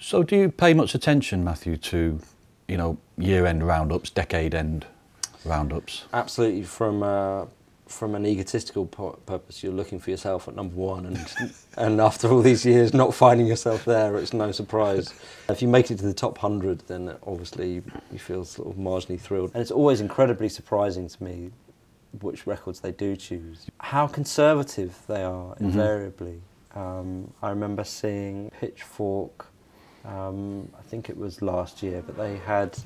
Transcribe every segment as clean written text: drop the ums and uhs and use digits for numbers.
So do you pay much attention, Matthew, to, you know, year-end roundups, decade-end roundups? Absolutely. From an egotistical purpose, you're looking for yourself at number one, and after all these years not finding yourself there, it's no surprise. If you make it to the top 100, then obviously you feel sort of marginally thrilled. And it's always incredibly surprising to me which records they do choose. How conservative they are, invariably. I remember seeing Pitchfork, I think it was last year, but they had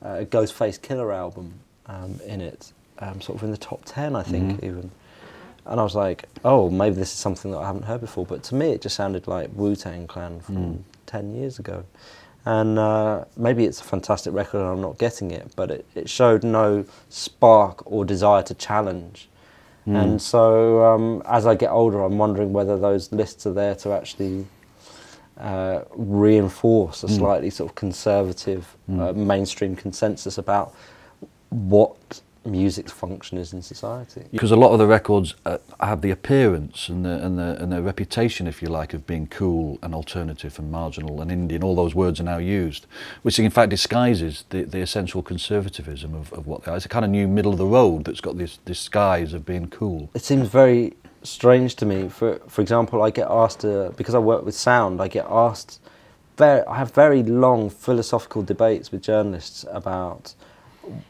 a Ghostface Killer album in it. Sort of in the top 10, I think, even. And I was like, oh, maybe this is something that I haven't heard before. But to me, it just sounded like Wu-Tang Clan from 10 years ago. And maybe it's a fantastic record and I'm not getting it, but it showed no spark or desire to challenge. And so as I get older, I'm wondering whether those lists are there to actually reinforce a slightly sort of conservative mainstream consensus about what music's function is in society. Because a lot of the records have the appearance and the reputation, if you like, of being cool and alternative and marginal and indie, and all those words are now used, which in fact disguises the essential conservatism of what they are. It's a kind of new middle of the road that's got this disguise of being cool. It seems very strange to me. For example, I get asked, because I work with sound, I get asked, I have very long philosophical debates with journalists about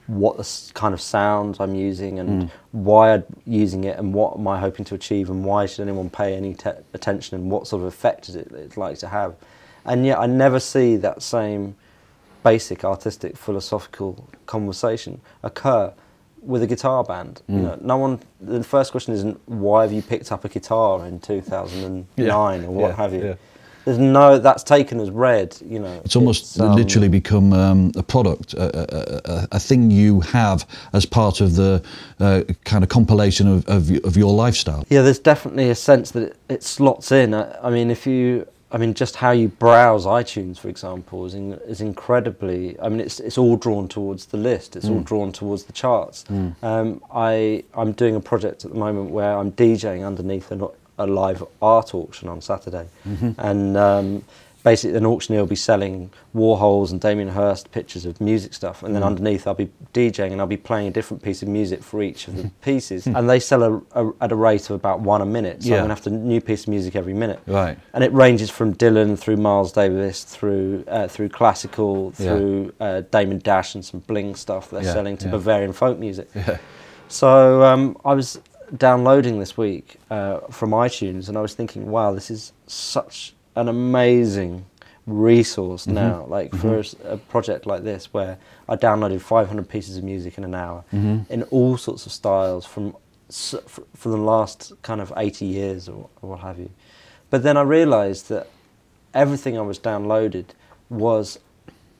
what the kind of sounds I'm using and why I'm using it and what am I hoping to achieve and why should anyone pay any attention and what sort of effect is it's like to have. And yet I never see that same basic artistic philosophical conversation occur with a guitar band. You know, no one. The first question isn't why have you picked up a guitar in 2009 or what have you. Yeah. There's no, that's taken as read, you know. It's almost literally become a product, a thing you have as part of the kind of compilation of your lifestyle. Yeah, there's definitely a sense that it slots in. I mean, just how you browse iTunes, for example, is incredibly. I mean, it's all drawn towards the list. It's all drawn towards the charts. I'm doing a project at the moment where I'm DJing underneath a live art auction on Saturday, and basically an auctioneer will be selling Warhols and Damien Hirst pictures of music stuff, and then underneath I'll be DJing and I'll be playing a different piece of music for each of the pieces, and they sell at a rate of about 1 a minute, so I'm gonna have a new piece of music every minute. Right. And it ranges from Dylan through Miles Davis through classical through Damon Dash and some bling stuff they're selling to Bavarian folk music. So I was downloading this week from iTunes, and I was thinking, wow, this is such an amazing resource now, like for a project like this where I downloaded 500 pieces of music in an hour in all sorts of styles from the last kind of 80 years or what have you. But then I realized that everything I was downloaded was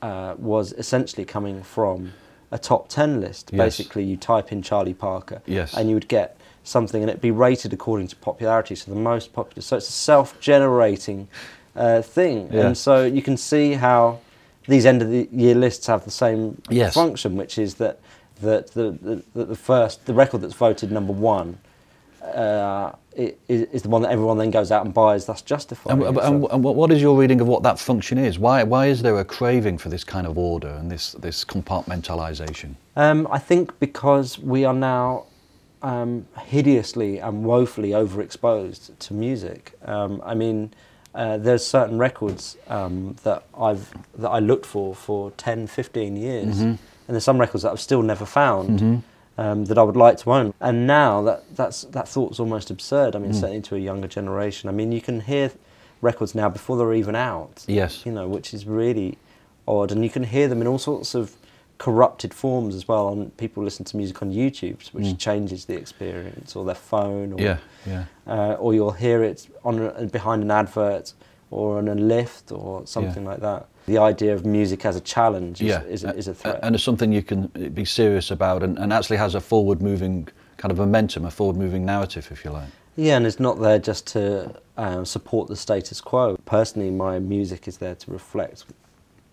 essentially coming from a top 10 list. Basically, you type in Charlie Parker and you would get something and it'd be rated according to popularity, so the most popular. So it's a self-generating thing, and so you can see how these end of the year lists have the same function, which is that the record that's voted number one is the one that everyone then goes out and buys. That's justified. And what is your reading of what that function is? Why is there a craving for this kind of order and this compartmentalisation? I think because we are now hideously and woefully overexposed to music. I mean, there's certain records that I looked for 10, 15 years, and there's some records that I've still never found that I would like to own. And now that thought's almost absurd. I mean, certainly to a younger generation. I mean, you can hear records now before they're even out. Yes. You know, which is really odd, and you can hear them in all sorts of corrupted forms as well. And people listen to music on YouTube, which changes the experience, or their phone, or or you'll hear it behind an advert or on a lift or something like that. The idea of music as a challenge is a threat, and it's something you can be serious about, and actually has a forward-moving kind of momentum, a forward-moving narrative, if you like. Yeah, and it's not there just to support the status quo. Personally, my music is there to reflect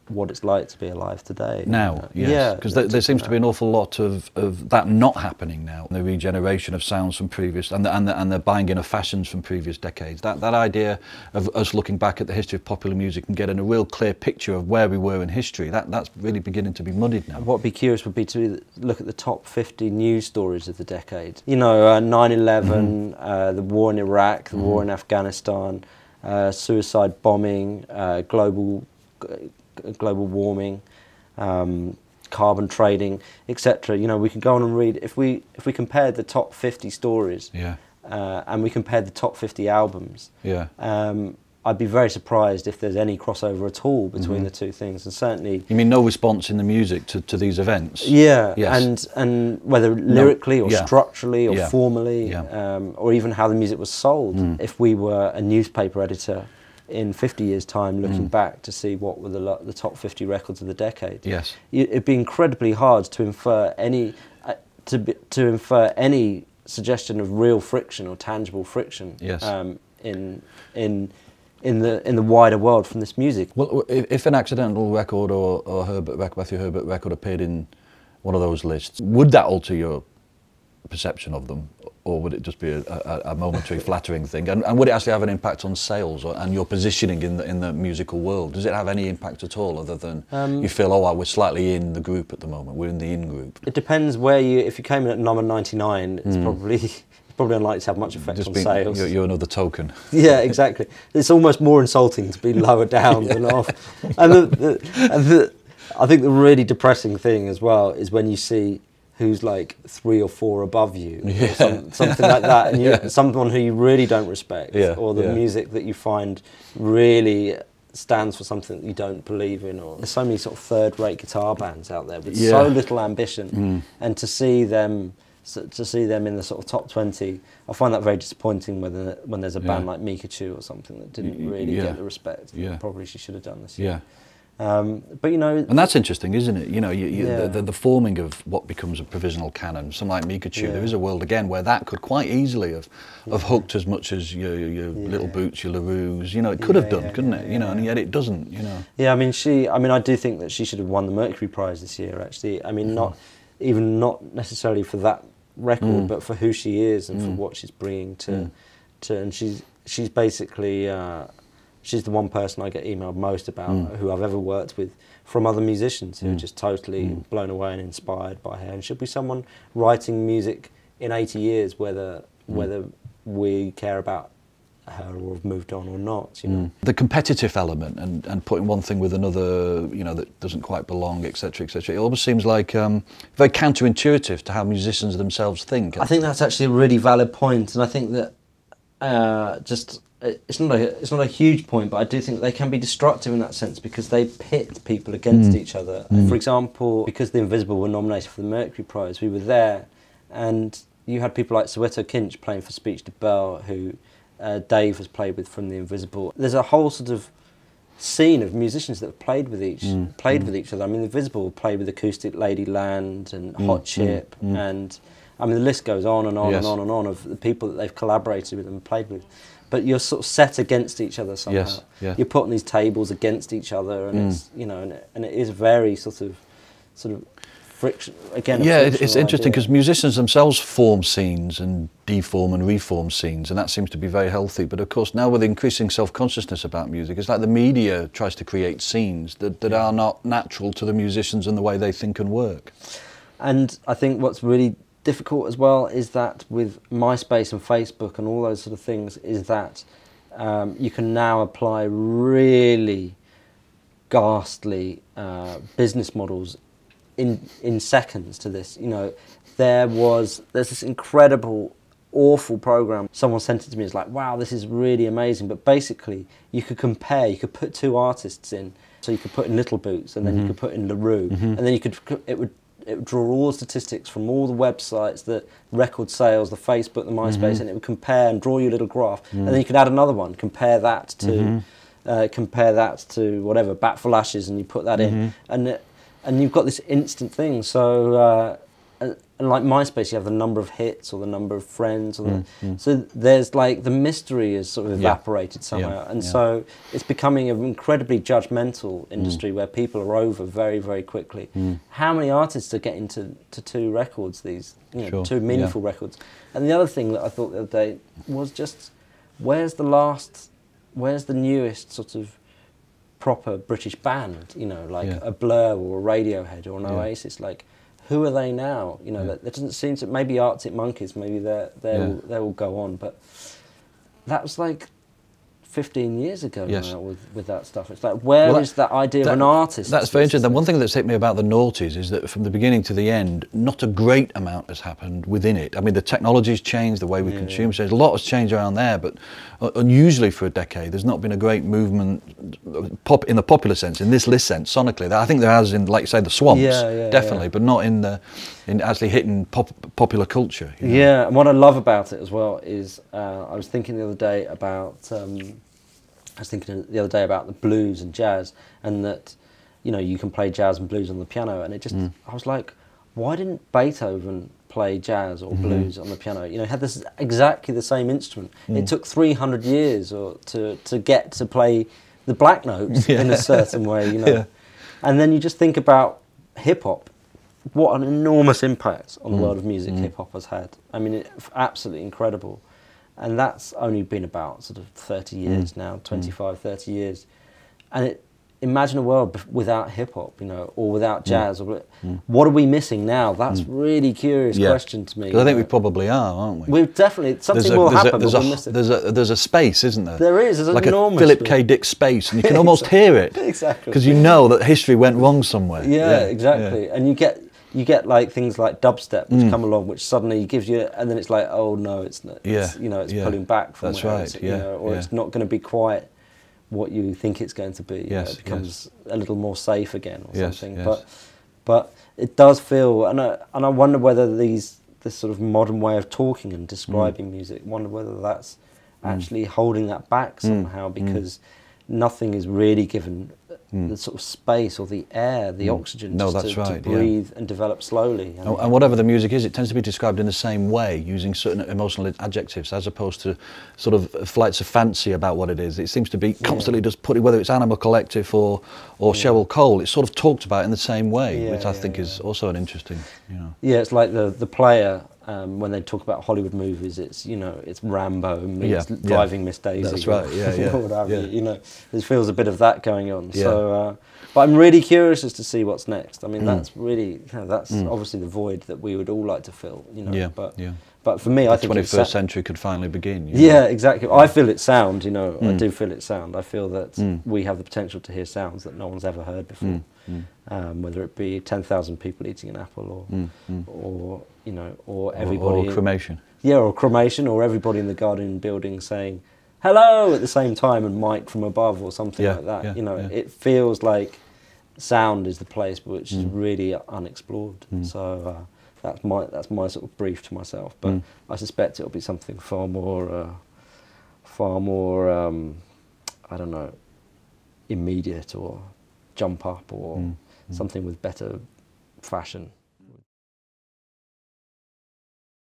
what it's like to be alive today. Now, yes, because there seems to be an awful lot of that not happening now. The regeneration of sounds from previous, and the buying in of fashions from previous decades. That idea of us looking back at the history of popular music and getting a real clear picture of where we were in history, that's really beginning to be muddied now. What would be curious would be to look at the top 50 news stories of the decade. You know, 9/11, the war in Iraq, the war in Afghanistan, suicide bombing, global warming, carbon trading, etc. You know, we can go on and read. If we compared the top 50 stories, and we compared the top 50 albums, I'd be very surprised if there's any crossover at all between the two things. And certainly, you mean no response in the music to these events? Yeah, yes. and whether lyrically or structurally or formally, or even how the music was sold. If we were a newspaper editor in 50 years' time, looking back to see what were the top 50 records of the decade, it'd be incredibly hard to infer any any suggestion of real friction or tangible friction in the wider world from this music. Well, if an accidental record or Matthew Herbert record appeared in one of those lists, would that alter your perception of them, or would it just be a momentary flattering thing? And would it actually have an impact on sales and your positioning in the musical world? Does it have any impact at all, other than you feel, we're slightly in the group at the moment, we're in the in-group? It depends where if you came in at number 99, it's probably unlikely to have much effect on sales. You're another token. Yeah, exactly. It's almost more insulting to be lower down than off. And I think the really depressing thing as well is when you see who's like 3 or 4 above you, or something like that, and someone who you really don't respect, or the music that you find really stands for something that you don't believe in. Or there's so many sort of third-rate guitar bands out there with so little ambition, and to see them in the sort of top 20, I find that very disappointing when there's a band like Micachu or something that didn't really get the respect that probably she should have done this year. But you know, and that's interesting, isn't it? You know, the forming of what becomes a provisional canon. Something like Micachu, there is a world again where that could quite easily have hooked as much as your Little Boots, your LaRues. You know, it could have done, couldn't it? You know, and yet it doesn't. You know. Yeah, I mean, I do think that she should have won the Mercury Prize this year. Actually, I mean, not necessarily for that record, but for who she is and for what she's bringing to and she's basically. She's the one person I get emailed most about, who I've ever worked with, from other musicians who are just totally blown away and inspired by her. And she'll be someone writing music in 80 years, whether we care about her or have moved on or not. You know, the competitive element and putting one thing with another, you know, that doesn't quite belong, etc., etc. It almost seems like very counterintuitive to how musicians themselves think. I think that's actually a really valid point, and I think that it's not a huge point, but I do think they can be destructive in that sense because they pit people against each other. For example, because The Invisible were nominated for the Mercury Prize, we were there, and you had people like Soweto Kinch playing for Speech de Bell, who Dave has played with from The Invisible. There's a whole sort of scene of musicians that have played with each other. I mean, The Invisible played with Acoustic Ladyland and Hot Chip, and I mean the list goes on and on and on and on of the people that they've collaborated with and played with. But you're sort of set against each other somehow. You're put on these tables against each other, and it's, you know, and it is very sort of friction again. It's interesting because musicians themselves form scenes and deform and reform scenes, and that seems to be very healthy. But of course, now with increasing self-consciousness about music, it's like the media tries to create scenes that are not natural to the musicians and the way they think and work. And I think what's really difficult as well is that with MySpace and Facebook and all those sort of things, is that you can now apply really ghastly business models in seconds to this. You know, there's this incredible, awful program. Someone sent it to me. It's like, wow, this is really amazing. But basically, you could put 2 artists in. So you could put in Little Boots, and then you could put in LaRue, and then it would draw all the statistics from all the websites, the record sales, the Facebook, the MySpace, and it would compare and draw you a little graph. And then you could add another one, compare that to whatever, Bat for Lashes, and you put that in, and you've got this instant thing. So and like MySpace, you have the number of hits or the number of friends, or so there's like the mystery is sort of evaporated somehow, and so it's becoming an incredibly judgmental industry where people are over very, very quickly. How many artists are getting to 2 records, these, you know, 2 meaningful records? And the other thing that I thought the other day was just, where's the newest sort of proper British band, you know, like a Blur or a Radiohead or an Oasis, like, who are they now? You know, there doesn't seem to, maybe Arctic Monkeys, maybe they'll go on, but that was like 15 years ago now with that stuff. It's like, where is that idea of an artist? That's very interesting. One thing that's hit me about the noughties is that from the beginning to the end, not a great amount has happened within it. I mean, the technology's changed, the way we consume changed. A lot has changed around there, but unusually for a decade, there's not been a great movement in the popular sense, in this list sense, sonically. I think there has in, like you say, the swamps, definitely, but not in actually hitting popular culture. You know? Yeah, and what I love about it as well is I was thinking the other day about the blues and jazz, and that, you know, you can play jazz and blues on the piano, and it just, I was like, why didn't Beethoven play jazz or blues on the piano? You know, he had this exactly the same instrument. It took 300 years to get to play the black notes in a certain way, you know. And then you just think about hip-hop, what an enormous impact on the world of music hip-hop has had. I mean, absolutely incredible. And that's only been about sort of 30 years now, 25, 30 years. And imagine a world without hip-hop, you know, or without jazz. Or what are we missing now? That's really curious question to me. Because I think we probably are, aren't we? We've definitely, something will happen, but we'll miss it. There's a space, isn't there? There is, there's like an enormous Philip K. Dick space, and you can almost hear it. Exactly. Because you know that history went wrong somewhere. Yeah, exactly. And you get like things like dubstep which come along, which suddenly gives you, and then it's like, oh no, it's not. It's, you know, it's pulling back from. That's right. You know, or it's not going to be quite what you think it's going to be. You know, it becomes a little more safe again or something. But it does feel, and I wonder whether this sort of modern way of talking and describing music, wonder whether that's actually holding that back somehow, because nothing is really given the sort of space or the air, the oxygen to breathe and develop slowly. And whatever the music is, it tends to be described in the same way, using certain emotional adjectives, as opposed to sort of flights of fancy about what it is. It seems to be constantly just putting, whether it's Animal Collective or Cheryl Cole, it's sort of talked about in the same way, which I think is also an interesting, you know. Yeah, it's like the player. When they talk about Hollywood movies, it's, you know, it's Rambo meets Driving Miss Daisy. That's right. You know, there feels a bit of that going on. So, but I'm really curious as to see what's next. I mean, that's really, you know, that's obviously the void that we would all like to fill. You know, but for me, I think the 21st century could finally begin. Yeah, exactly. I feel its sound. You know, I do feel its sound. I feel that we have the potential to hear sounds that no one's ever heard before. Whether it be 10,000 people eating an apple, or you know, or everybody, or cremation. Or cremation, or everybody in the Guardian building saying hello at the same time, and mic from above, or something like that. You know, it feels like sound is the place which is really unexplored. So that's my sort of brief to myself. But I suspect it'll be something far more I don't know, immediate, or jump up, or something with better fashion.